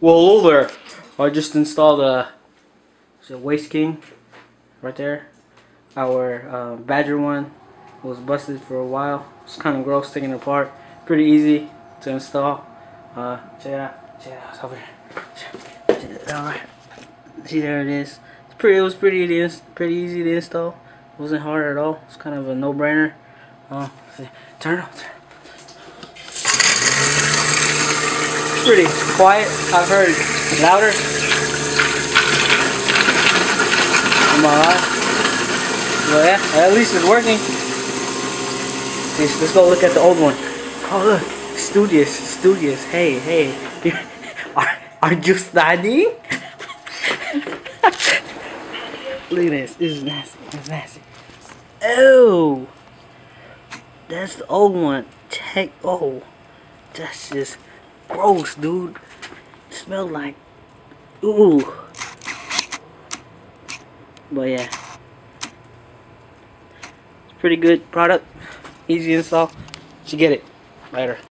Well, hello there. I just installed a Waste King right there. Our Badger one was busted for a while. It's kind of gross taking it apart. Pretty easy to install. Check it out. Check it out. It's over here. Alright. See, there it is. It was pretty easy to install. It wasn't hard at all. It's kind of a no-brainer. Turn it on. Pretty quiet. I've heard louder. Am I right? Well, yeah, at least it's working. Let's go look at the old one. Oh, look. Studious. Hey. Are you studying? Look at this. This is nasty. It's nasty. Oh, that's the old one. Check. Oh, that's just gross, dude. It smelled like ooh. But yeah, it's pretty good product. Easy install. You get it later.